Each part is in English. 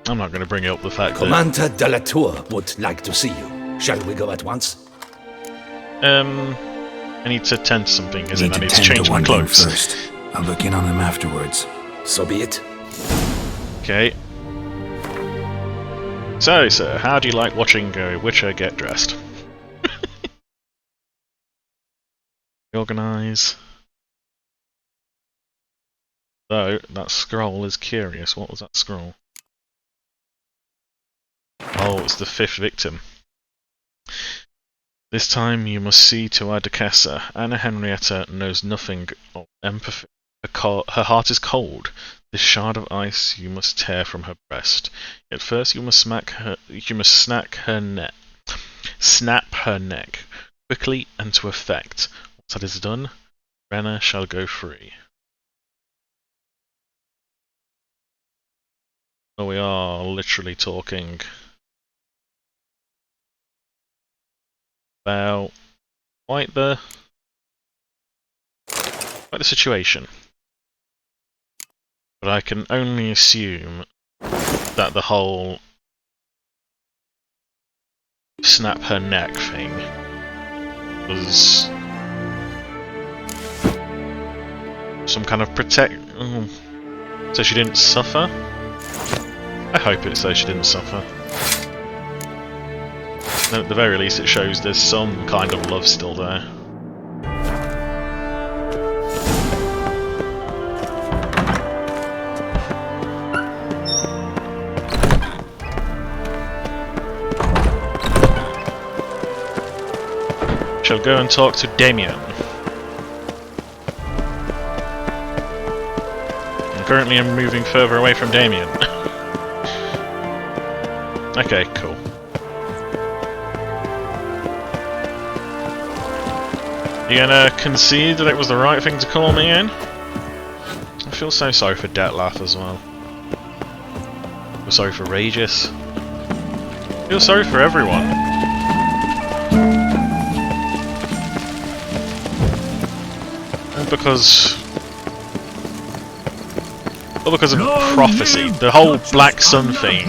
I'm not going to bring up the fact Commander de la Tour would like to see you. Shall we go at once? I need to tend to something, as in I need to tend change my one thing clothes. first. I'll look in on them afterwards. So be it. Okay. So, sir, how do you like watching a Witcher get dressed? Organize. So, that scroll is curious. What was that scroll? Oh, it's the 5th victim. This time you must see to our Duchessa. Anna Henrietta knows nothing of empathy. Her heart is cold. This shard of ice you must tear from her breast. Yet first you must snap her neck, quickly and to effect. Once that is done, Renna shall go free. So we are literally talking about quite the situation. But I can only assume that the whole snap her neck thing was some kind of so she didn't suffer? I hope it's so she didn't suffer. At the very least it shows there's some kind of love still there. Shall go and talk to Damien. Currently I'm moving further away from Damien. Okay, cool. You gonna concede that it was the right thing to call me in? I feel so sorry for Dettlaff as well. I feel sorry for Regis. I feel sorry for everyone. Because of prophecy. The whole Black Sun thing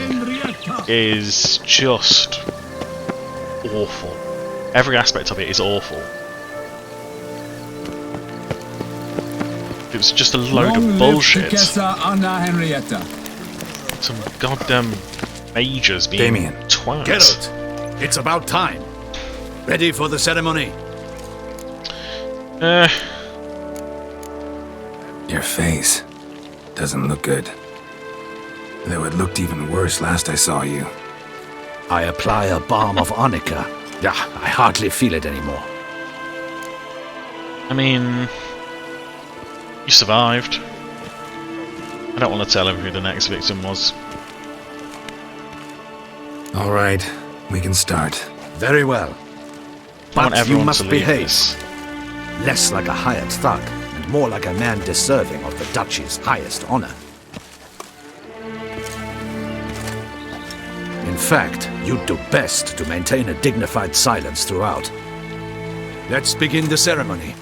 is just awful. Every aspect of it is awful. It was just a load of bullshit. Some goddamn mages being twats. Geralt, it's about time. Ready for the ceremony? Your face doesn't look good. Though it looked even worse last I saw you. I apply a balm of arnica. Yeah, I hardly feel it anymore. I mean, you survived. I don't want to tell him who the next victim was. Alright, we can start. Very well. But you must behave. This. Less like a hired thug, and more like a man deserving of the Duchy's highest honor. In fact, you'd do best to maintain a dignified silence throughout. Let's begin the ceremony.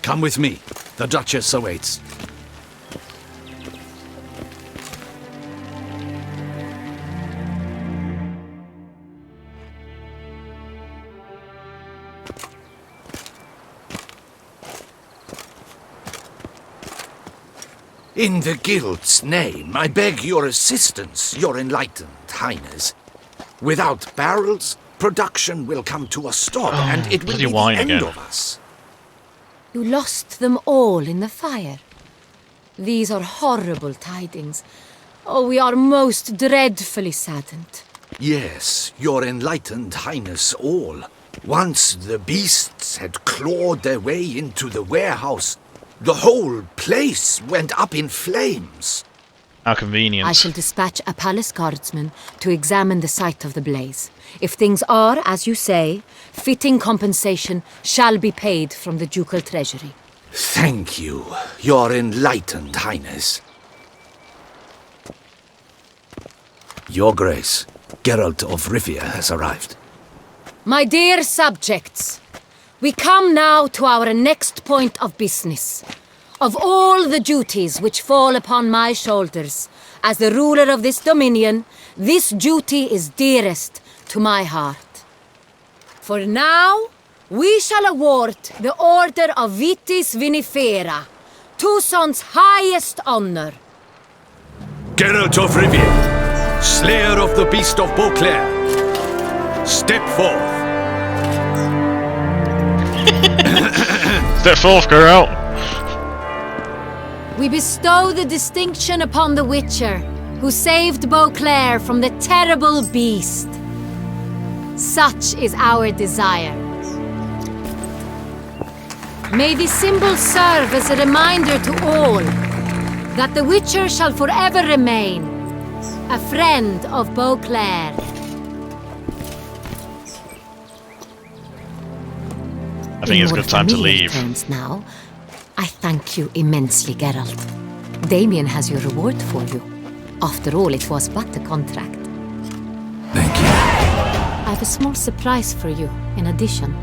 Come with me. The Duchess awaits. In the Guild's name, I beg your assistance, your enlightened highness. Without barrels, production will come to a stop, and it will be the end of us. You lost them all in the fire. These are horrible tidings. Oh, we are most dreadfully saddened. Yes, your enlightened highness all. Once the beasts had clawed their way into the warehouse, the whole place went up in flames. How convenient. I shall dispatch a palace guardsman to examine the site of the blaze. If things are, as you say, fitting compensation shall be paid from the ducal treasury. Thank you, your enlightened highness. Your Grace, Geralt of Rivia has arrived. My dear subjects, we come now to our next point of business. Of all the duties which fall upon my shoulders, As the ruler of this dominion, this duty is dearest to my heart. For now, we shall award the Order of Vitis Vinifera, Tucson's highest honor. Geralt of Rivia, slayer of the beast of Beauclair, step forth. Step forth, Geralt. We bestow the distinction upon the Witcher, who saved Beauclair from the terrible beast. Such is our desire. May this symbol serve as a reminder to all that the Witcher shall forever remain a friend of Beauclair. I think it's a good time to leave. Now, I thank you immensely, Geralt. Damien has your reward for you. After all, it was but a contract. Thank you. I have a small surprise for you, in addition.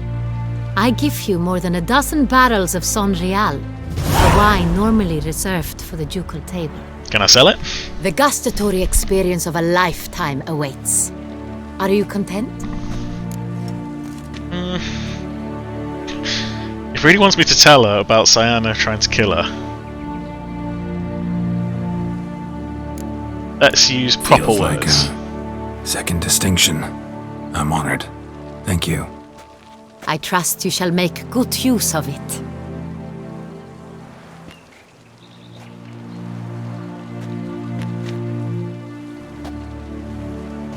I give you more than a dozen barrels of Son Real, the wine normally reserved for the ducal table. Can I sell it? The gustatory experience of a lifetime awaits. Are you content? If he really wants me to tell her about Cyanna trying to kill her, let's use proper Feels like words. a second distinction. I'm honored. Thank you. I trust you shall make good use of it.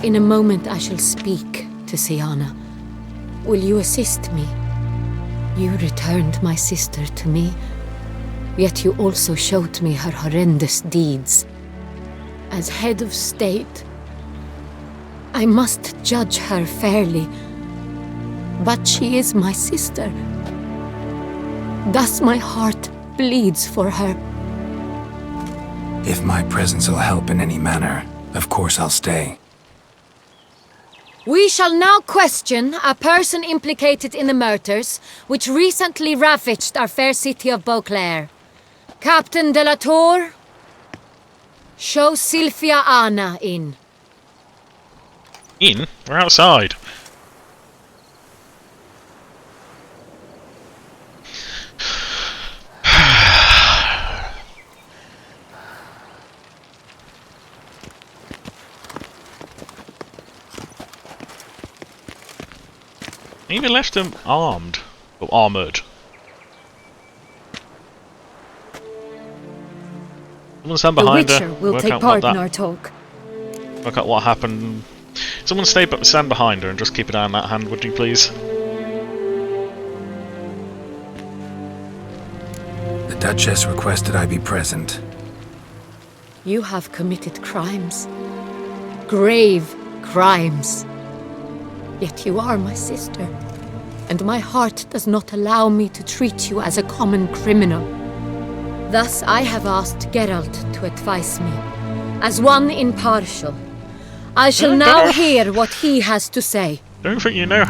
In a moment I shall speak to Cyanna. Will you assist me? You returned my sister to me, yet you also showed me her horrendous deeds. As head of state, I must judge her fairly, but she is my sister. Thus my heart bleeds for her. If my presence will help in any manner, of course I'll stay. We shall now question a person implicated in the murders which recently ravaged our fair city of Beauclair. Captain de la Tour, show Sylvia Anna in. In? We're outside. I even left them armed. Or armoured. Someone stand The behind Witcher her. will Work take out part what in our talk. Work out what happened. Someone stand behind her and just keep an eye on that hand, would you please? The Duchess requested I be present. You have committed crimes. Grave crimes. Yet you are my sister, and my heart does not allow me to treat you as a common criminal. Thus I have asked Geralt to advise me, as one impartial. I shall now hear what he has to say. Don't think you know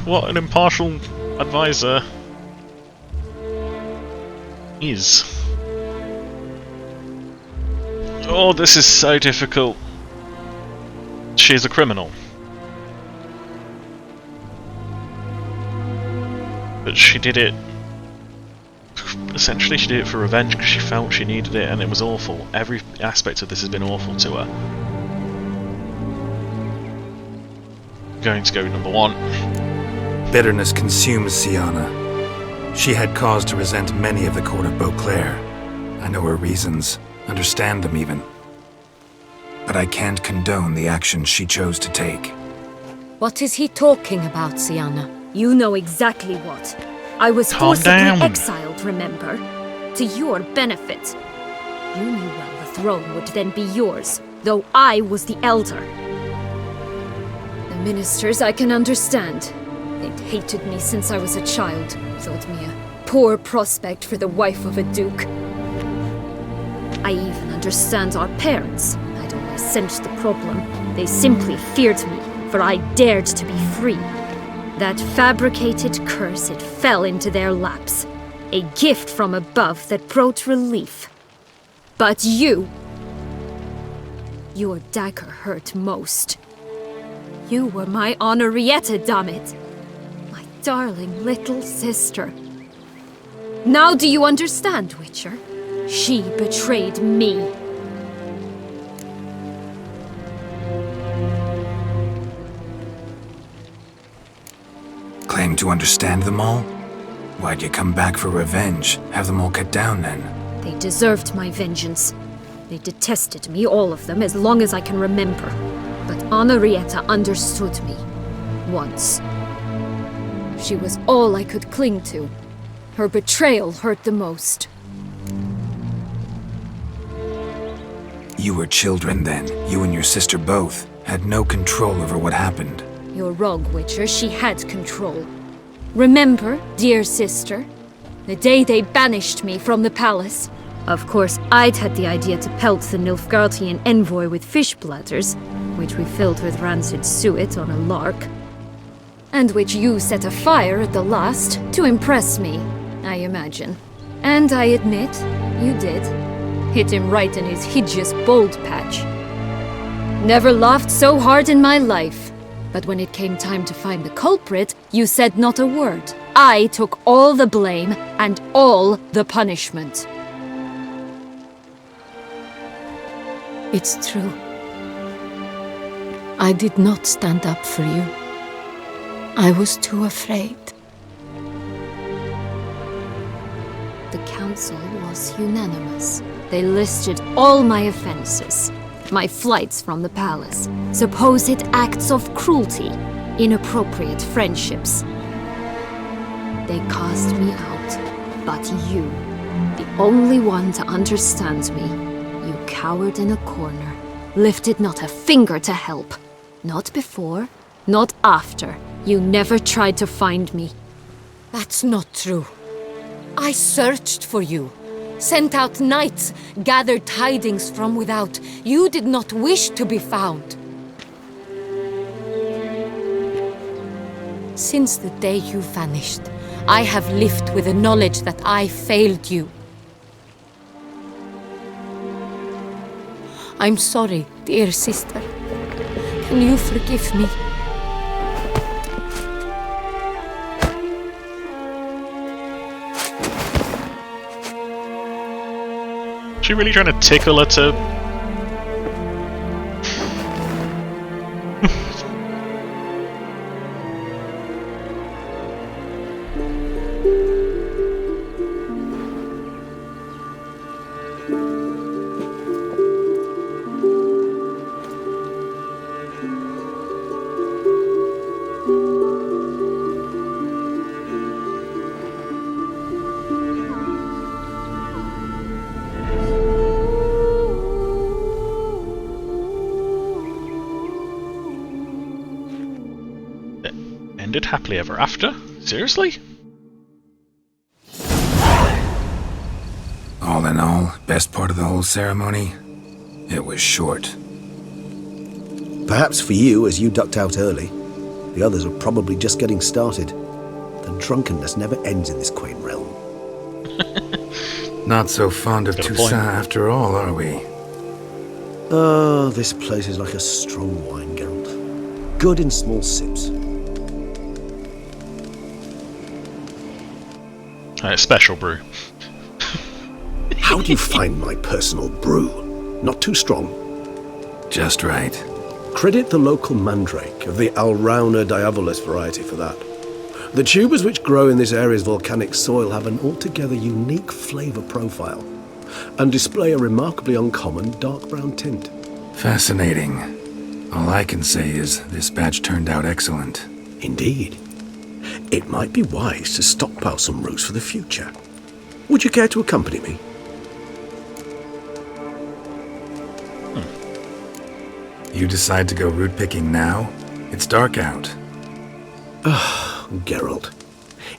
what an impartial advisor is. Oh, this is so difficult. She's a criminal. But she did it... Essentially she did it for revenge because she felt she needed it and it was awful. Every aspect of this has been awful to her. Going to go number one. Bitterness consumes Cyanna. She had cause to resent many of the court of Beauclair. I know her reasons, understand them even. But I can't condone the actions she chose to take. What is he talking about, Cyanna? You know exactly what. I was Calm forcibly down. exiled, remember? To your benefit. You knew well the throne would then be yours, though I was the elder. The ministers I can understand. They'd hated me since I was a child, thought me a poor prospect for the wife of a duke. I even understand our parents. I'd always sensed the problem. They simply feared me, for I dared to be free. That fabricated curse, it fell into their laps. A gift from above that brought relief. But you... Your dagger hurt most. You were my Henrietta, dammit! My darling little sister. Now do you understand, Witcher? She betrayed me. Claim to understand them all? Why'd you come back for revenge? Have them all cut down then? They deserved my vengeance. They detested me, all of them, as long as I can remember. But Henrietta understood me. Once. She was all I could cling to. Her betrayal hurt the most. You were children then. You and your sister both had no control over what happened. You're wrong, Witcher. She had control. Remember, dear sister, the day they banished me from the palace? Of course, I'd had the idea to pelt the Nilfgaardian envoy with fish bladders, which we filled with rancid suet on a lark, and which you set afire at the last to impress me, I imagine. And I admit, you did. Hit him right in his hideous bald patch. Never laughed so hard in my life. But when it came time to find the culprit, you said not a word. I took all the blame and all the punishment. It's true. I did not stand up for you. I was too afraid. The council was unanimous. They listed all my offenses. My flights from the palace, supposed acts of cruelty, inappropriate friendships. They cast me out, but you, the only one to understand me, you cowered in a corner, lifted not a finger to help. Not before, not after. You never tried to find me. That's not true. I searched for you. Sent out knights, gathered tidings from without. You did not wish to be found. Since the day you vanished, I have lived with the knowledge that I failed you. I'm sorry, dear sister. Can you forgive me? Is she really trying to tickle her to... ended happily ever after? Seriously? All in all, best part of the whole ceremony? It was short. Perhaps for you, as you ducked out early. The others are probably just getting started. The drunkenness never ends in this quaint realm. Not so fond of Got a Toussaint point. after all, are we? Oh, this place is like a strong wine, Geralt. Good in small sips. Special brew. How do you find my personal brew? Not too strong. Just right. Credit the local mandrake of the Alrauna diavolis variety for that. The tubers which grow in this area's volcanic soil have an altogether unique flavour profile and display a remarkably uncommon dark brown tint. Fascinating. All I can say is this batch turned out excellent. Indeed. It might be wise to stockpile some roots for the future. Would you care to accompany me? You decide to go root picking now? It's dark out. Geralt,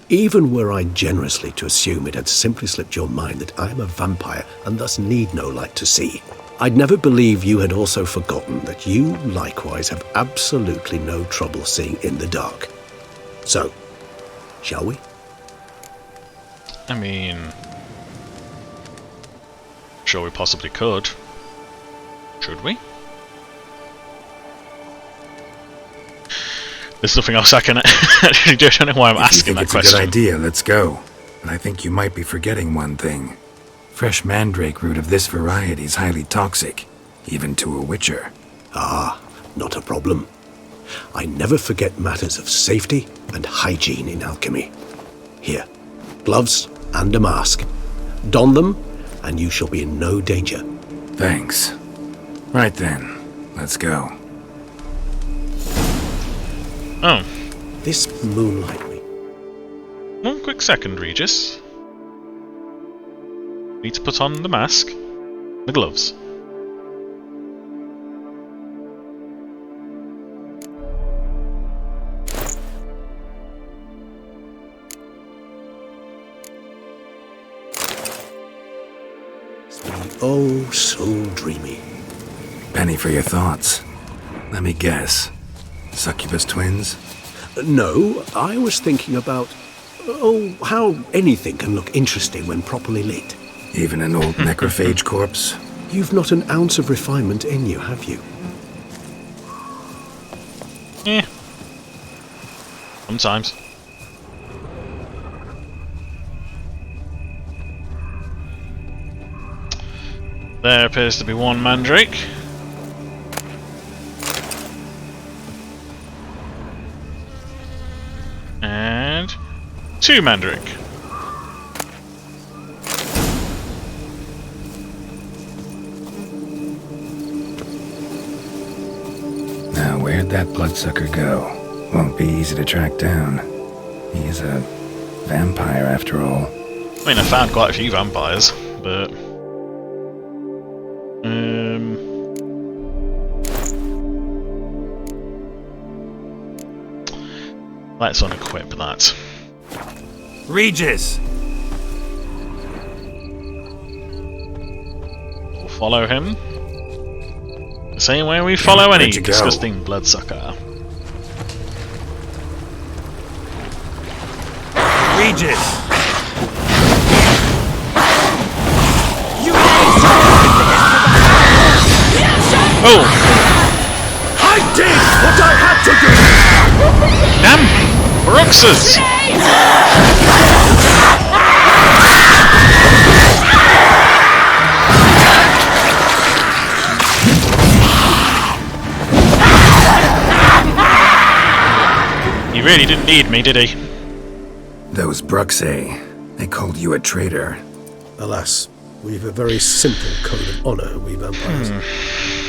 even were I generously to assume it had simply slipped your mind that I am a vampire and thus need no light to see, I'd never believe you had also forgotten that you likewise have absolutely no trouble seeing in the dark. So, shall we? I mean... sure we possibly could. Should we? There's nothing else I can actually do. I don't know why I'm If you asking think that it's question. a good idea, let's go. But I think you might be forgetting one thing. Fresh mandrake root of this variety is highly toxic, even to a witcher. Ah, not a problem. I never forget matters of safety and hygiene in alchemy. Here, gloves and a mask. Don them, and you shall be in no danger. Thanks. Right then, let's go. Oh, This moonlight me. one quick second, Regis. Need to put on the mask, the gloves. Oh, so dreamy. Penny for your thoughts. Let me guess. Succubus twins? No, I was thinking about, how anything can look interesting when properly lit. Even an old necrophage corpse? You've not an ounce of refinement in you, have you? Yeah. Sometimes. There appears to be one mandrake. And 2 mandrake. Now, where'd that bloodsucker go? Won't be easy to track down. He is a vampire, after all. I mean, I found quite a few vampires, but... let's unequip that. Regis! We'll follow him. The same way we follow any where'd you go? disgusting bloodsucker. Regis! Oh! I did what I had to do! Damn! Bruxes! He really didn't need me, did he? Those Bruxae, they called you a traitor. Alas, we've a very simple code of honor, we vampires.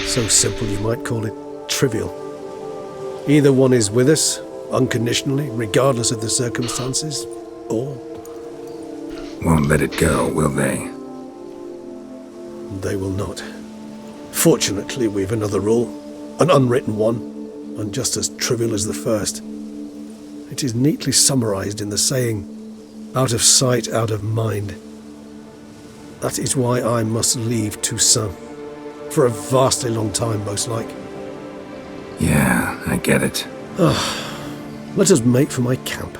So simple you might call it trivial. Either one is with us, unconditionally, regardless of the circumstances, or Won't let it go, will they? they will not. Fortunately, we've another rule, an unwritten one, and just as trivial as the first. It is neatly summarized in the saying, out of sight, out of mind. That is why I must leave Toussaint. For a vastly long time, most like. Yeah, I get it. Let us make for my camp.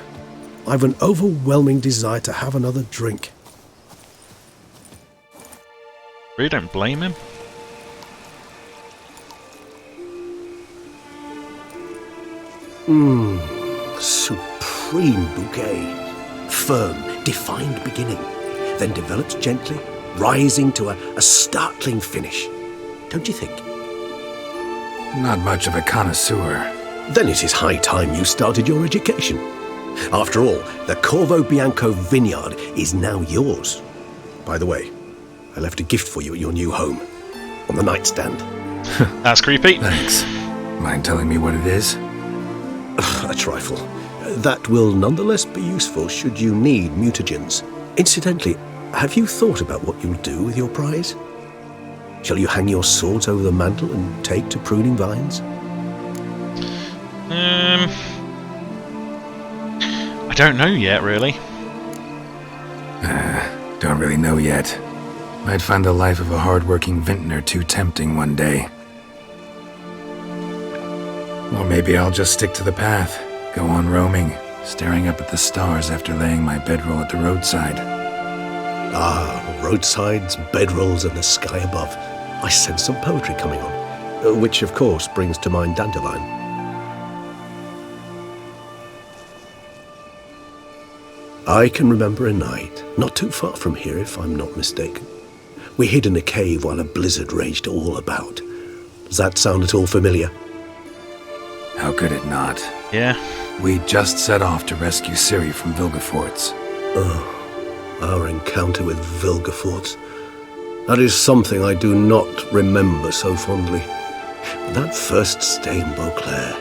I've an overwhelming desire to have another drink. Really don't blame him. Supreme bouquet. Firm, defined beginning, then develops gently, rising to a startling finish. Don't you think? Not much of a connoisseur. Then it is high time you started your education. After all, the Corvo Bianco vineyard is now yours. By the way, I left a gift for you at your new home, on the nightstand. That's creepy. Thanks. Mind telling me what it is? A trifle. That will nonetheless be useful should you need mutagens. Incidentally, have you thought about what you'll do with your prize? Shall you hang your swords over the mantle and take to pruning vines? I don't know yet, really. Don't really know yet. Might find the life of a hard-working vintner too tempting one day. Or maybe I'll just stick to the path, go on roaming, staring up at the stars after laying my bedroll at the roadside. Ah, roadsides, bedrolls, and the sky above. I sense some poetry coming on, which of course brings to mind Dandelion. I can remember a night, not too far from here if I'm not mistaken. We hid in a cave while a blizzard raged all about. Does that sound at all familiar? How could it not? Yeah. We just set off to rescue Ciri from Vilgefortz. Oh, our encounter with Vilgefortz. That is something I do not remember so fondly. That first stay in Beauclair,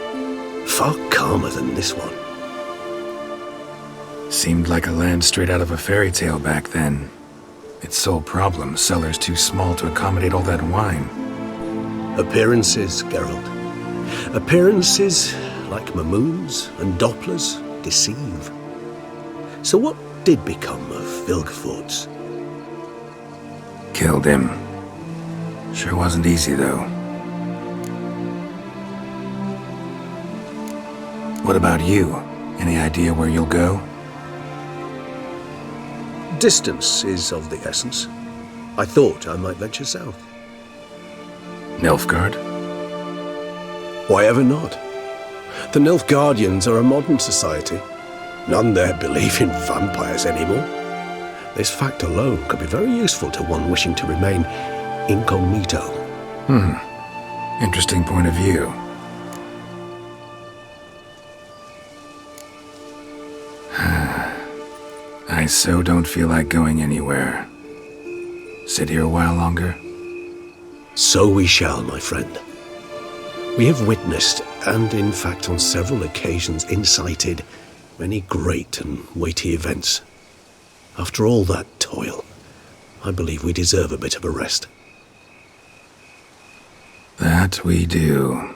far calmer than this one. Seemed like a land straight out of a fairy tale back then. Its sole problem, cellars too small to accommodate all that wine. Appearances, Geralt. Appearances, like Mamoons and Dopplers, deceive. So what did become of Vilgefortz? Killed him. Sure wasn't easy, though. What about you? Any idea where you'll go? Distance is of the essence. I thought I might venture south. Nilfgaard? Why ever not? The Nilfgaardians are a modern society. None there believe in vampires anymore. This fact alone could be very useful to one wishing to remain incognito. Interesting point of view. I so don't feel like going anywhere. Sit here a while longer? So we shall, my friend. We have witnessed, and in fact on several occasions incited, many great and weighty events. After all that toil, I believe we deserve a bit of a rest. That we do.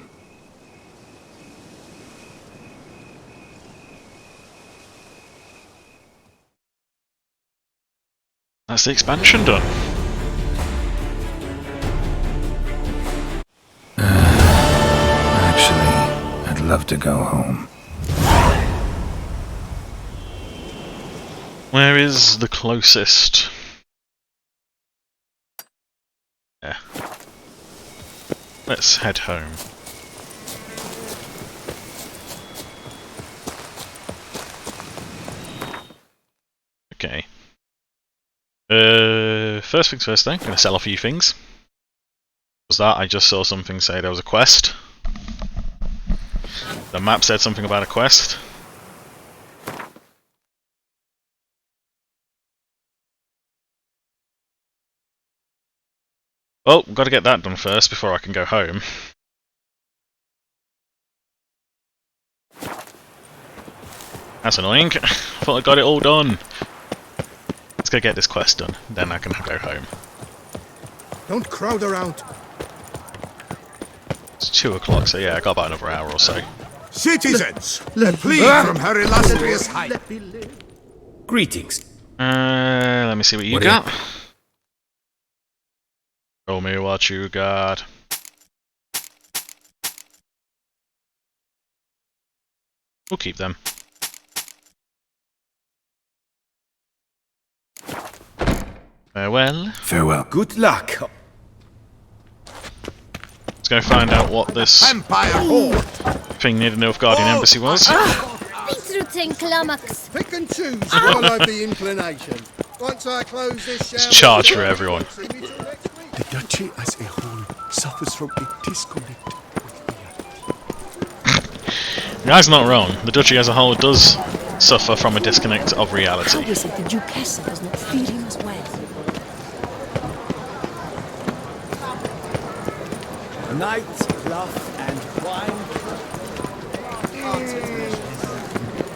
That's the expansion done. Actually, I'd love to go home. Where is the closest? Yeah. Let's head home. Okay. First things first then, gonna sell a few things. Was that I just saw something say there was a quest? The map said something about a quest. Oh, gotta get that done first before I can go home. That's annoying. I thought I got it all done. Let's go get this quest done, then I can go home. Don't crowd around. It's 2 o'clock, so yeah, I got about another hour or so. Citizens, flee from her illustrious height. Greetings. Let me see what you What do you- got. Show me what you got. We'll keep them. Farewell. Farewell. Good luck. Let's go find out what this Empire horde. thing near the Nilfgaardian embassy was. Pick and choose. Follow the inclination. Once I close this It's charge for everyone. The Duchy as a whole suffers from a disconnect with The guy's not wrong. The Duchy as a whole does suffer from a disconnect of reality. How is it the Duchessa is not feeding us well? Night, cloth, and wine.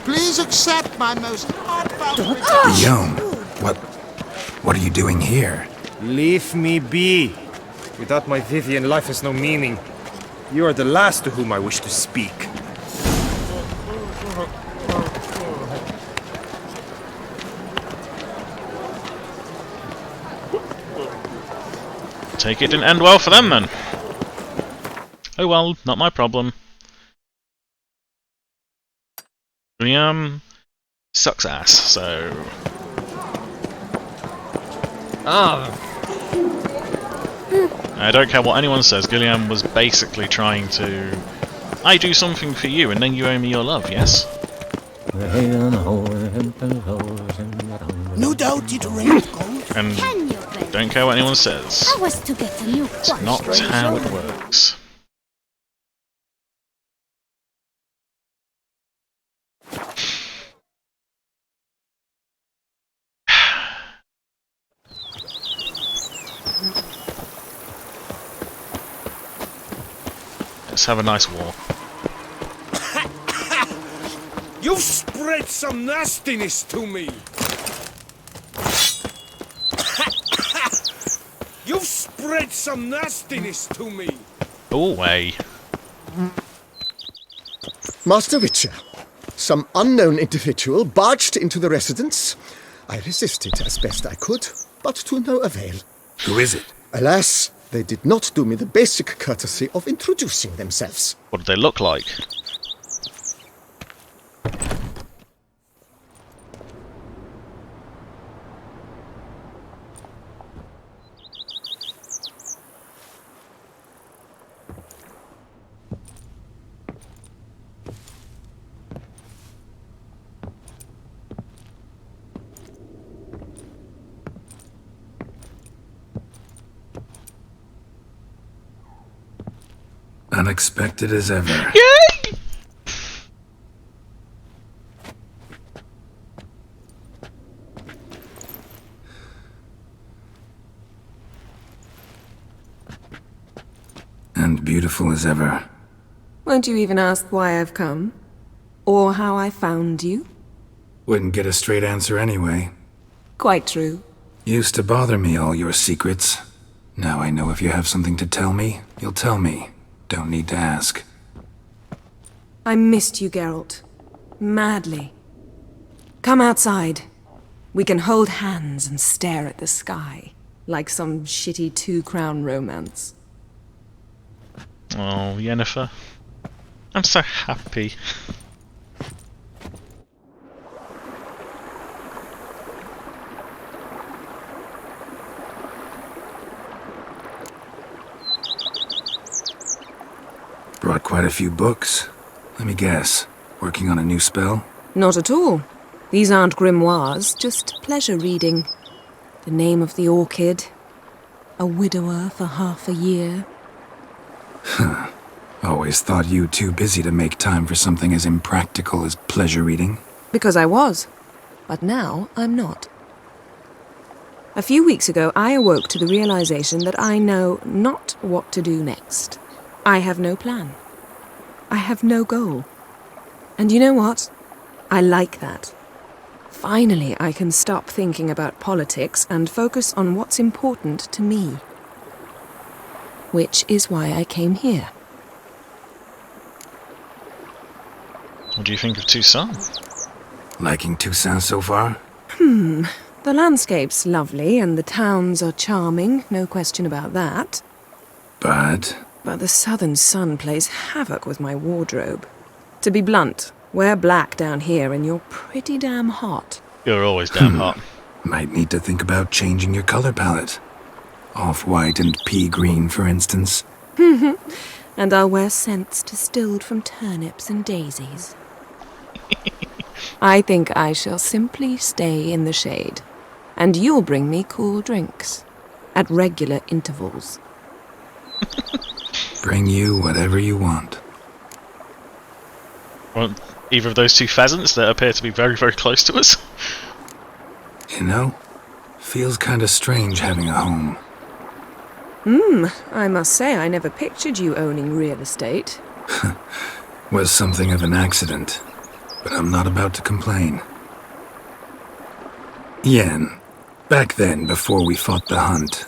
Please accept my most heartfelt Guillaume, what are you doing here? Leave me be. Without my Vivian, life has no meaning. You are the last to whom I wish to speak. Take it didn't end well for them then. Oh well, not my problem. William sucks ass, so... I don't care what anyone says, Gilliam was basically trying to... I do something for you and then you owe me your love, yes? No doubt it rained gold. And Can you, Ben? don't care what anyone says. I was to get a new It's watch. not how it works. Let's have a nice walk. You've spread some nastiness to me! You've spread some nastiness to me! Go away. Master Witcher, some unknown individual barged into the residence. I resisted as best I could, but to no avail. Who is it? Alas, they did not do me the basic courtesy of introducing themselves. What do they look like? Unexpected as ever. Yay! And beautiful as ever. Won't you even ask why I've come? Or how I found you? Wouldn't get a straight answer anyway. Quite true. Used to bother me, all your secrets. Now I know if you have something to tell me, you'll tell me. Don't need to ask. I missed you, Geralt. Madly. Come outside. We can hold hands and stare at the sky, like some shitty two-crown romance. Oh, Yennefer. I'm so happy. Brought quite a few books. Let me guess. Working on a new spell? Not at all. These aren't grimoires, just pleasure reading. The Name of the Orchid. A widower for half a year. Always thought you too busy to make time for something as impractical as pleasure reading. Because I was. But now I'm not. A few weeks ago, I awoke to the realization that I know not what to do next. I have no plan. I have no goal. And you know what? I like that. Finally, I can stop thinking about politics and focus on what's important to me. Which is why I came here. What do you think of Toussaint? Liking Toussaint so far? The landscape's lovely and the towns are charming, no question about that. But But the southern sun plays havoc with my wardrobe. To be blunt, wear black down here and you're pretty damn hot. You're always damn hot. might need to think about changing your color palette. Off-white and pea green, for instance. And I'll wear scents distilled from turnips and daisies. I think I shall simply stay in the shade. And you'll bring me cool drinks. At regular intervals. Bring you whatever you want. Want either of those two pheasants that appear to be very, very close to us? You know, feels kinda strange having a home. I must say I never pictured you owning real estate. Was something of an accident, but I'm not about to complain. Yen, back then, before we fought the hunt,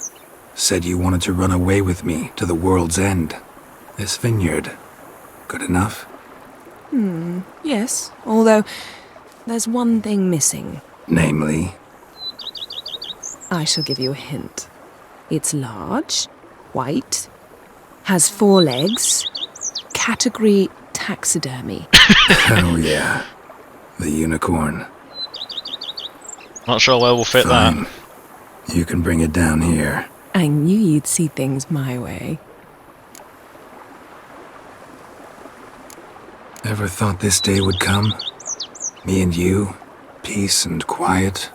said you wanted to run away with me to the world's end. This vineyard, good enough? Yes, although there's one thing missing. Namely, I shall give you a hint. It's large, white, has 4 legs, category taxidermy. hell yeah, the unicorn. Not sure where we'll fit Fine. that. You can bring it down here. I knew you'd see things my way. Ever thought this day would come? Me and you, peace and quiet,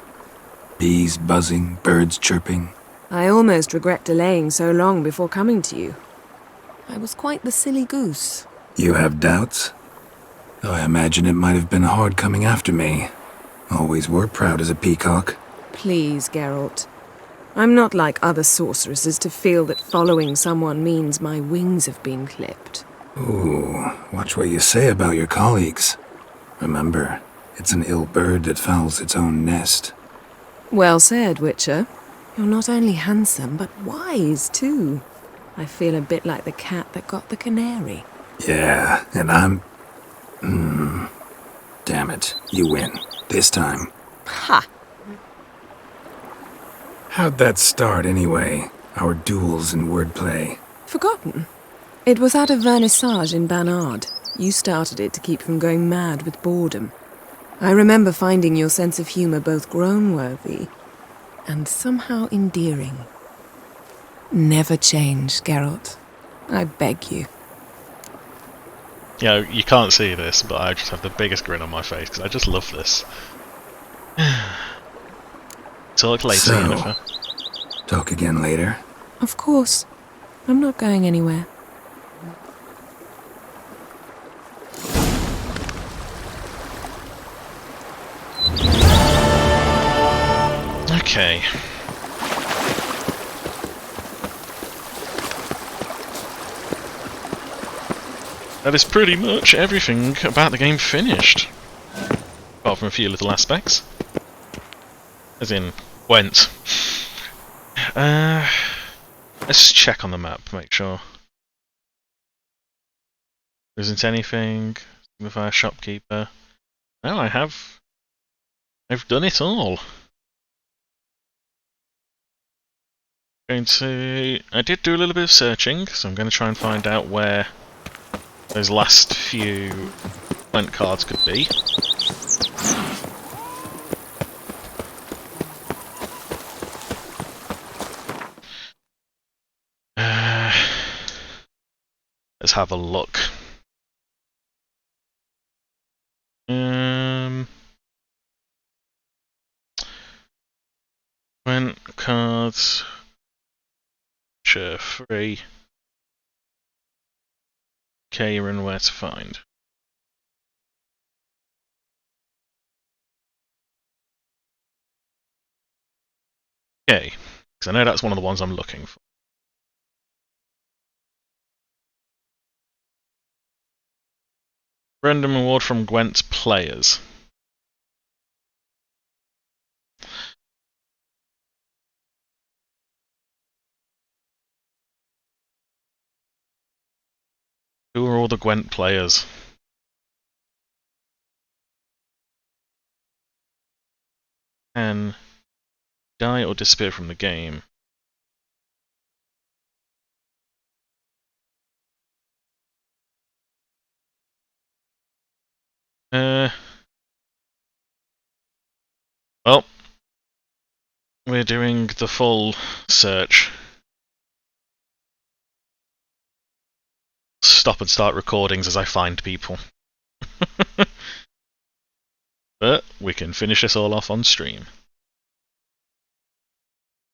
bees buzzing, birds chirping. I almost regret delaying so long before coming to you. I was quite the silly goose. You have doubts? Though I imagine it might have been hard coming after me. Always were proud as a peacock. Please, Geralt. I'm not like other sorceresses to feel that following someone means my wings have been clipped. Ooh, watch what you say about your colleagues. Remember, it's an ill bird that fouls its own nest. Well said, Witcher. You're not only handsome, but wise, too. I feel a bit like the cat that got the canary. Yeah, and I'm... Damn it, you win. This time. Ha! How'd that start, anyway? Our duels and wordplay. Forgotten? It was at a vernissage in Banard. You started it to keep from going mad with boredom. I remember finding your sense of humour both groan-worthy and somehow endearing. Never change, Geralt. I beg you. You know, you can't see this, but I just have the biggest grin on my face because I just love this. Talk later, So, Jennifer. Talk again later. Of course. I'm not going anywhere. Okay. That is pretty much everything about the game finished. Apart from a few little aspects. As in, Gwent. Let's check on the map, make sure. There isn't anything. Signify shopkeeper. No, I've done it all. I did do a little bit of searching, so I'm going to try and find out where those last few Gwent cards could be. Let's have a look. Gwent cards. Sure, free. Kieran, where to find? Okay, because I know that's one of the ones I'm looking for. Random reward from Gwent's players. Who are all the Gwent players? Can die or disappear from the game. Well, we're doing the full search. Stop and start recordings as I find people. But we can finish this all off on stream.